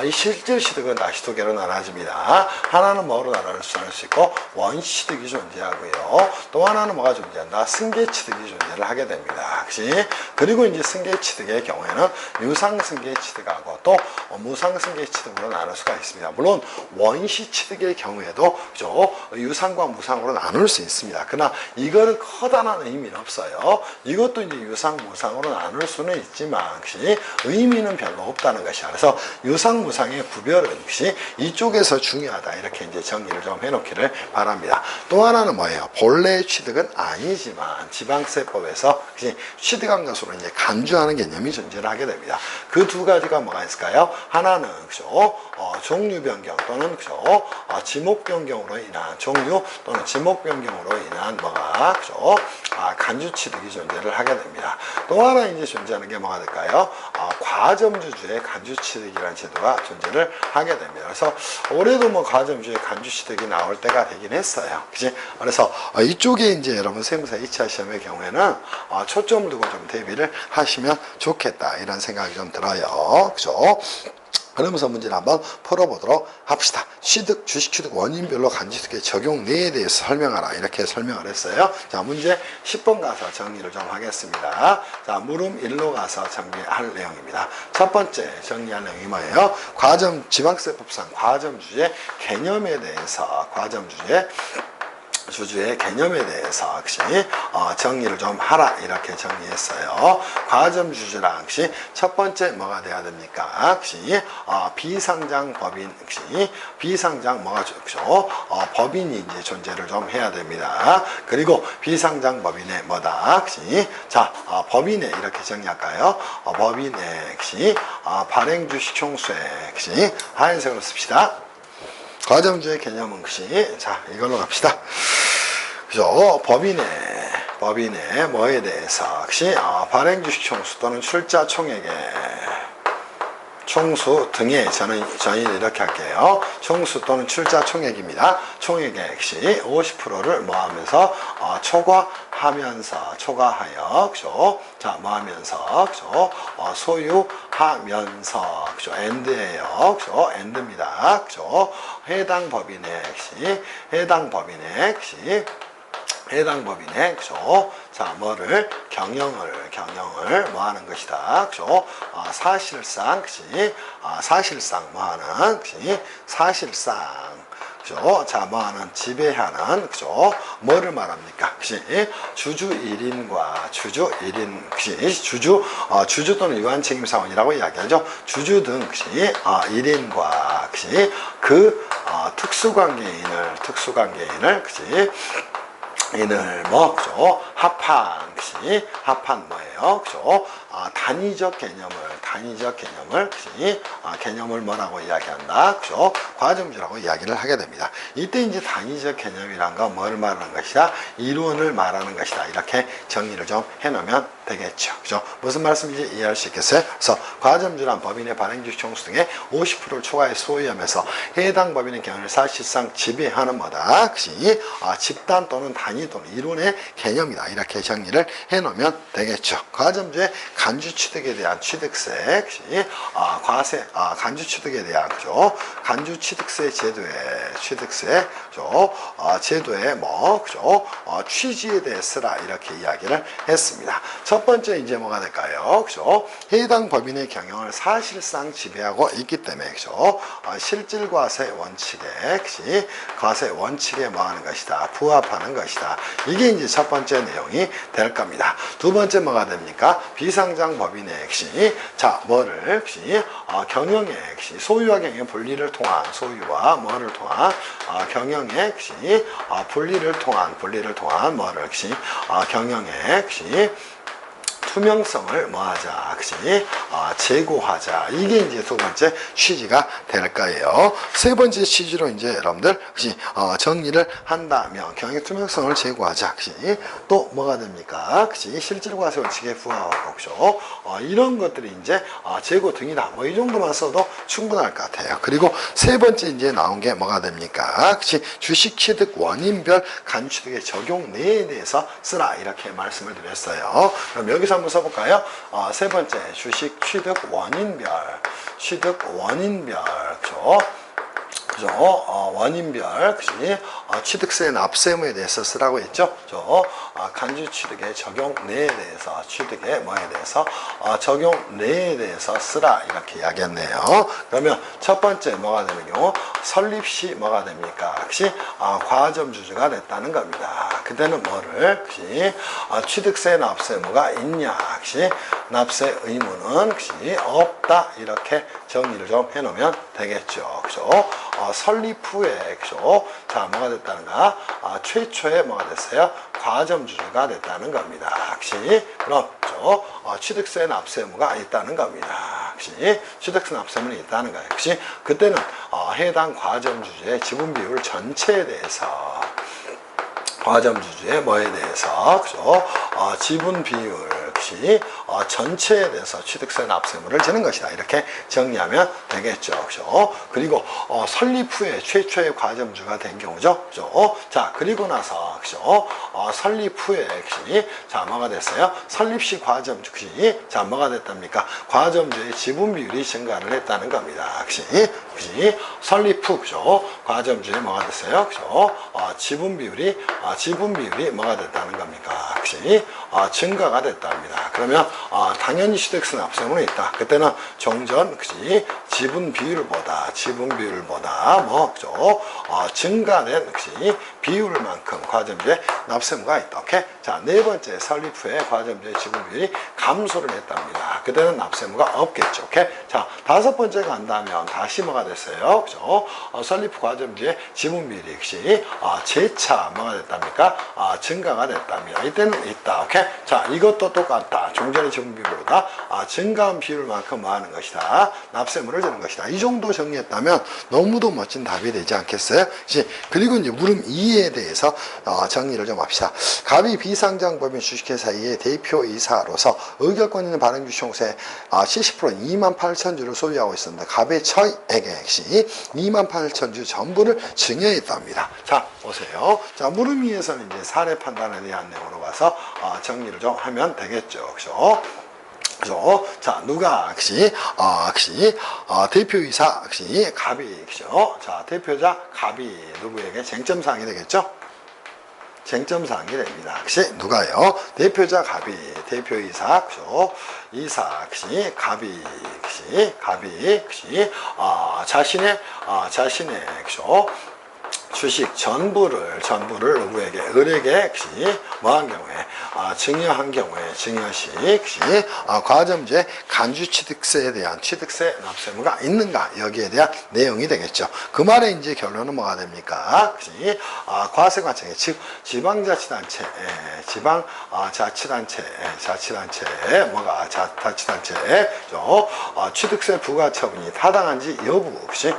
이 실질 취득은 다시 두 개로 나눠집니다. 하나는 뭐로 나눌 수 있고 원시 취득이 존재하고요. 또 하나는 뭐가 존재한다? 승계 취득이 존재를 하게 됩니다. 그치? 그리고 이제 승계 취득의 경우에는 유상 승계 취득하고 또 무상 승계 취득으로 나눌 수가 있습니다. 물론 원시 취득의 경우에도 그죠? 유상과 무상으로 나눌 수 있습니다. 그러나 이거는 커다란 의미는 없어요. 이것도 이제 유상, 무상으로 나눌 수는 있지만 그치? 의미는 별로 없다는 것이야. 그래서 유상, 무상의 구별은 그치? 이쪽에서 중요하다. 이렇게 이제 정리를 좀 해놓기를 바랍니다. 또 하나는 뭐예요? 본래 취득은 아니지만 지방세법에서 그치? 취득한 것으로 이제 간주하는 개념이 존재를 하게 됩니다. 그 두 가지가 뭐가 있을까요? 하나는 그죠? 종류 변경 또는 그죠? 지목 변경으로 인한 종류 또는 지목 변경으로 인한 뭐가 그죠? 간주 취득이 존재를 하게 됩니다. 또 하나 이제 존재하는 게 뭐가 될까요? 과점주주의 간주 취득이라는 제도가 존재를 하게 됩니다. 그래서 올해도 뭐 과점주주의 간주 취득이 나올 때가 되긴 했어요. 그치? 그래서 이쪽에 이제 여러분 세무사 2차 시험의 경우에는 초점을 두고 좀 대비를 하시면 좋겠다. 이런 생각이 좀 들어요. 그죠? 그러면서 문제를 한번 풀어보도록 합시다. 취득, 주식 취득 원인별로 간주취득의 적용 내에 대해서 설명하라. 이렇게 설명을 했어요. 자, 문제 10번 가서 정리를 좀 하겠습니다. 자, 물음 1로 가서 정리할 내용입니다. 첫 번째 정리할 내용이 뭐예요? 과점, 지방세법상 과점주주의 개념에 대해서, 주주의 개념에 대해서 역시 정리를 좀 하라 이렇게 정리했어요. 과점주주랑 역시 첫 번째 뭐가 돼야 됩니까? 역시 비상장 법인, 역시 비상장 뭐가 좋죠? 법인이 이제 존재를 좀 해야 됩니다. 그리고 비상장 법인의 뭐다? 역시 자 법인의 이렇게 정리할까요? 법인의 역시 발행주식 총수의 역시 하얀색으로 씁시다. 과점주의 개념은 것이 자 이걸로 갑시다. 그죠? 법인의 뭐에 대해서 역시 발행주식 총수 또는 출자 총액의 총수 등의 저희는 이렇게 할게요. 총수 또는 출자 총액입니다. 총액의 역시 50%를 뭐하면서 초과하여 그죠? 자 뭐하면서 그죠? 소유하면서 그죠? 엔드예요. 그죠? 엔드입니다. 그죠? 해당 법인의 그죠? 자, 뭐를 경영을 뭐 하는 것이다. 그죠? 사실상 그지? 사실상 뭐 하는 그지? 사실상 그죠? 자, 뭐 하는 지배하는 그죠? 뭐를 말합니까? 그지? 주주 1인과 주주 1인 그지? 주주 또는 유한 책임 사원이라고 이야기하죠. 주주 등 그지? 1인과 그지? 그 특수관계인을 그지? 이늘 뭐 그죠? 합한 뭐예요? 그죠? 단위적 개념을 그지? 개념을 뭐라고 이야기한다? 그죠? 과점주라고 이야기를 하게 됩니다. 이때 이제 단위적 개념이란 건 뭘 말하는 것이다? 이론을 말하는 것이다. 이렇게 정리를 좀 해놓으면 되겠죠. 그죠? 무슨 말씀인지 이해할 수 있겠어요? 그래서 과점주란 법인의 발행주식 총수 등의 50%를 초과해 소유하면서 해당 법인의 경우를 사실상 지배하는 뭐다? 그지? 집단 또는 단위 또는 이론의 개념이다. 이렇게 정리를 해놓으면 되겠죠. 과점주의 간주 취득에 대한 취득세, 과세, 간주 취득에 대한 그죠? 간주 취득세 제도의 그죠? 제도의 뭐 그죠? 취지에 대해 쓰라 이렇게 이야기를 했습니다. 첫 번째 이제 뭐가 될까요? 그죠? 해당 법인의 경영을 사실상 지배하고 있기 때문에 그죠? 실질 과세 원칙에 그지? 과세 원칙에 뭐 하는 것이다? 부합하는 것이다. 이게 이제 첫 번째 내용이 될 겁니다. 두 번째 뭐가 됩니까? 비상장 법인의 핵심. 자, 뭐를 핵심? 경영의 핵심. 소유와 경영의 분리를 통한 소유와 뭐를 통한 경영의 핵심. 분리를 통한 뭐를 핵심? 경영의 핵심. 투명성을 뭐하자, 그치? 제고하자. 이게 이제 두 번째 취지가 될 거예요. 세 번째 취지로 이제 여러분들, 그치? 정리를 한다면, 경영 투명성을 제고하자, 그치? 또 뭐가 됩니까? 그치? 실질과세 원칙에 부합하고, 그죠? 이런 것들이 이제, 제고 등이다. 뭐 이 정도만 써도 충분할 것 같아요. 그리고 세 번째 이제 나온 게 뭐가 됩니까? 그치? 주식 취득 원인별 간취득의 적용 내에 대해서 쓰라. 이렇게 말씀을 드렸어요. 그럼 여기서 여기서 한번 써볼까요? 세 번째, 주식 취득 원인별. 취득 원인별. 그죠? 그죠? 원인별, 그지? 취득세 납세무에 대해서 쓰라고 했죠? 간주 취득의 적용내에 대해서, 취득의 뭐에 대해서, 적용내에 대해서 쓰라. 이렇게 이야기했네요. 그러면 첫 번째 뭐가 되는 경우, 설립 시 뭐가 됩니까? 그지? 과점주주가 됐다는 겁니다. 그때는 뭐를, 그지? 취득세 납세무가 있냐? 그지? 납세 의무는, 그지? 없다. 이렇게 정리를 좀 해놓으면 되겠죠. 그죠? 설립 후에, 그죠? 자, 뭐가 됐다는가? 최초에 뭐가 됐어요? 과점주주가 됐다는 겁니다. 그치? 그럼, 그죠? 취득세 납세무가 있다는 겁니다. 그치? 취득세 납세무는 있다는 거예요. 그치? 그때는, 해당 과점주주의 지분 비율 전체에 대해서, 과점주주의 뭐에 대해서, 그죠? 지분 비율, 그치? 전체에 대해서 취득세 납세무를 지는 것이다. 이렇게 정리하면 되겠죠. 그죠? 그리고, 설립 후에 최초의 과점주가 된 경우죠. 그죠? 자, 그리고 나서, 그죠? 설립 후에, 그치? 자, 뭐가 됐어요? 설립 시 과점주, 그치? 자, 뭐가 됐답니까? 과점주의 지분 비율이 증가를 했다는 겁니다. 그치? 그치? 설립 후, 그죠? 과점주의 뭐가 됐어요? 그죠? 지분 비율이 뭐가 됐다는 겁니까? 그치? 증가가 됐답니다. 그러면, 당연히 취득세 납세무는 있다. 그때는 종전, 그치? 지분 비율보다, 뭐, 그죠? 증가된, 그치? 비율만큼 과점주의 납세무가 있다. 오케이? 자, 네 번째, 설립 후에 과점주의 지분 비율이 감소를 했답니다. 그때는 납세무가 없겠죠. 오케이? 자, 다섯 번째 간다면 다시 뭐가 됐어요? 그죠? 설립 후 과점주의 지분 비율이, 그치? 재차 뭐가 됐답니까? 증가가 됐답니다. 이때는 있다. 오케이? 자, 이것도 똑같다. 종전의 지분 비율보다 증가한 비율만큼 뭐 하는 것이다. 납세무를 주는 것이다. 이 정도 정리했다면 너무도 멋진 답이 되지 않겠어요? 그리고 이제 물음 2에 대해서 정리를 좀 합시다. 갑이 비상장법인 주식회사의 대표이사로서 의결권 있는 발행주총수의 70%인 28,000주를 소유하고 있었는데 갑의 처에게 28,000주 전부를 증여했답니다. 자, 보세요. 자, 물음 2에서는 이제 사례 판단에 대한 내용으로 봐서 정리를 좀 하면 되겠죠. 그죠? 그죠? 자, 누가, 그치? 대표이사, 그치? 갑이, 그죠? 자, 대표자 갑이 누구에게 쟁점사항이 되겠죠? 쟁점사항이 됩니다. 그치? 누가요? 대표자 갑이, 대표이사, 그죠? 이사, 그치? 갑이, 그치? 그치? 자신의, 그죠? 주식 전부를 누구에게, 을에게, 그치? 뭐한 경우에, 증여한 경우에, 증여시, 그치? 과점주의 간주취득세에 대한 취득세 납세무가 있는가? 여기에 대한 내용이 되겠죠. 그 말의 이제 결론은 뭐가 됩니까? 그치? 과세관청의 지방자치단체, 자치단체, 뭐가, 자치단체, 취득세 부과처분이 타당한지 여부, 그치?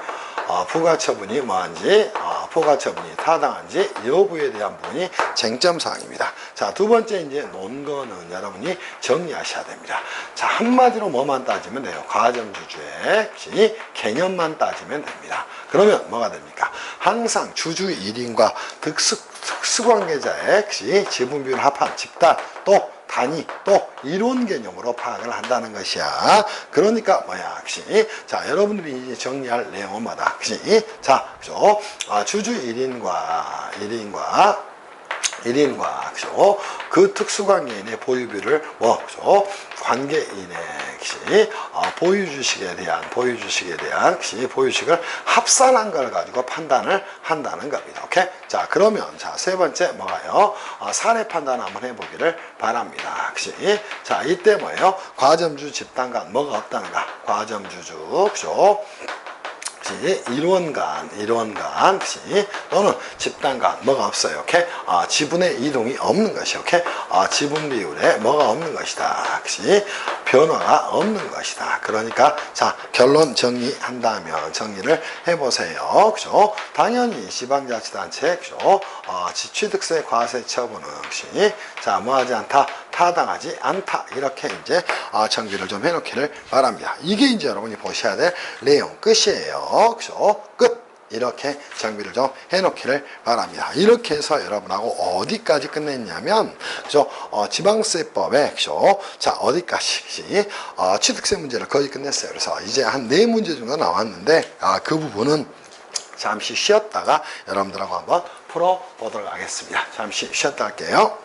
부과처분이 뭐한지, 부과처분이 타당한지 여부에 대한 부분이 쟁점사항입니다. 자, 두 번째 이제 논거는 여러분이 정리하셔야 됩니다. 자, 한마디로 뭐만 따지면 돼요? 과점주주의 개념만 따지면 됩니다. 그러면 뭐가 됩니까? 항상 주주 1인과 특수관계자의 지분 비율 합한 집단 또 단위 또 이론 개념으로 파악을 한다는 것이야. 그러니까 뭐야, 그치? 자, 여러분들이 이제 정리할 내용은 뭐다, 그치? 자, 그죠? 주주 1인과 그죠? 그 특수관계인의 보유비를 그죠? 관계인의, 그치? 보유주식에 대한, 그치? 보유주식을 합산한 걸 가지고 판단을 한다는 겁니다. 오케이? 자, 그러면, 자, 세 번째 뭐가요? 사례 판단 한번 해보기를 바랍니다. 그치? 자, 이때 뭐예요? 과점주 집단 간 뭐가 없다는가? 과점주주, 그죠? 일원간, 그치? 또는 집단간, 뭐가 없어요, 오케이? 지분의 이동이 없는 것이, 오케이? 지분 비율에 뭐가 없는 것이다, 그치? 변화가 없는 것이다. 그러니까, 자, 결론 정리한다면, 정리를 해보세요, 그죠? 당연히 지방자치단체, 그죠? 취득세 과세 처분은, 그치? 자, 뭐하지 않다? 타당하지 않다. 이렇게 이제 정리를 좀 해놓기를 바랍니다. 이게 이제 여러분이 보셔야 될 내용 끝이에요. 그죠? 끝. 이렇게 정비를 좀 해놓기를 바랍니다. 이렇게 해서 여러분하고 어디까지 끝냈냐면 그죠? 지방세법에 그죠? 자, 어디까지 취득세 문제를 거의 끝냈어요. 그래서 이제 한 4문제 정도 나왔는데 그 부분은 잠시 쉬었다가 여러분들하고 한번 풀어보도록 하겠습니다. 잠시 쉬었다 할게요.